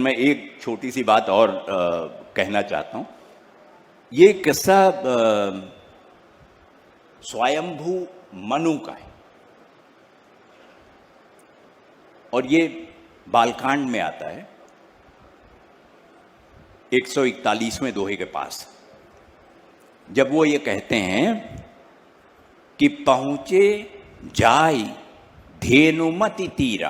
मैं एक छोटी सी बात और कहना चाहता हूँ। ये किस्सा स्वयंभू मनु का है और ये बालकांड में आता है 141वें दोहे के पास, जब वो ये कहते हैं कि पहुंचे जाय धेनुमति तीरा,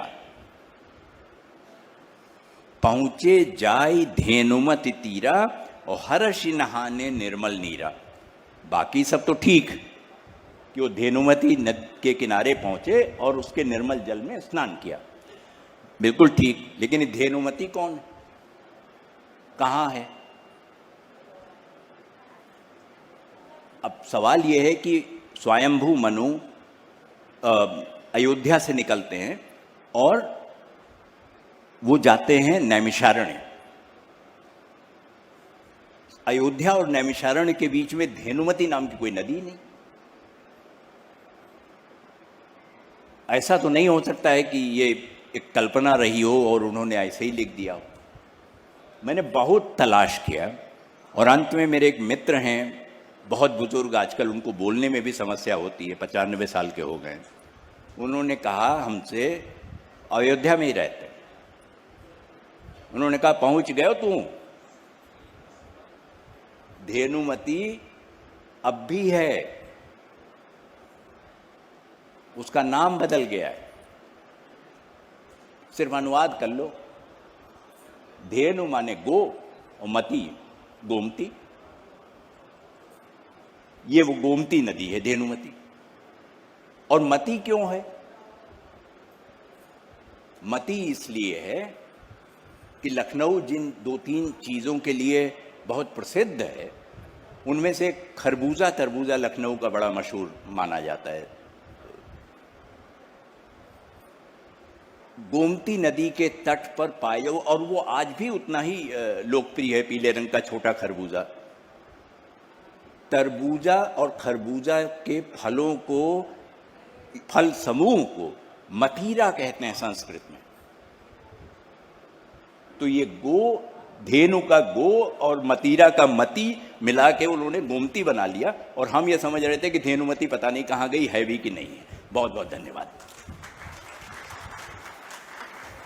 पहुंचे जाय धेनुमति तीरा और हर्षि नहाने निर्मल नीरा। बाकी सब तो ठीक कि वो धेनुमति नदी के किनारे पहुंचे और उसके निर्मल जल में स्नान किया, बिल्कुल ठीक। लेकिन ये धेनुमति कौन है, कहाँ है? अब सवाल ये है कि स्वयंभू मनु अयोध्या से निकलते हैं और वो जाते हैं नैमिषारण्य। अयोध्या और नैमिषारण्य के बीच में धेनुमति नाम की कोई नदी नहीं। ऐसा तो नहीं हो सकता है कि ये एक कल्पना रही हो और उन्होंने ऐसे ही लिख दिया हो। मैंने बहुत तलाश किया और अंत में मेरे एक मित्र हैं, बहुत बुजुर्ग, आजकल उनको बोलने में भी समस्या होती है, 95 साल के हो गए। उन्होंने कहा हमसे, अयोध्या में ही रहते, उन्होंने कहा पहुंच गए हो तू? धेनुमति अब भी है, उसका नाम बदल गया है। सिर्फ अनुवाद कर लो, धेनु माने गो और मति गोमती, ये वो गोमती नदी है धेनुमति। और मति क्यों है? मति इसलिए है कि लखनऊ जिन 2-3 चीजों के लिए बहुत प्रसिद्ध है, उनमें से खरबूजा तरबूजा लखनऊ का बड़ा मशहूर माना जाता है। गोमती नदी के तट पर पाए, और वो आज भी उतना ही लोकप्रिय है, पीले रंग का छोटा खरबूजा। तरबूजा और खरबूजा के फलों को, फल समूह को मतीरा कहते हैं संस्कृत में। तो ये गो, धेनु का गो और मतीरा का मती मिला के उन्होंने गोमती बना लिया, और हम ये समझ रहे थे कि धेनुमति पता नहीं कहाँ गई, है भी कि नहीं है। बहुत बहुत धन्यवाद।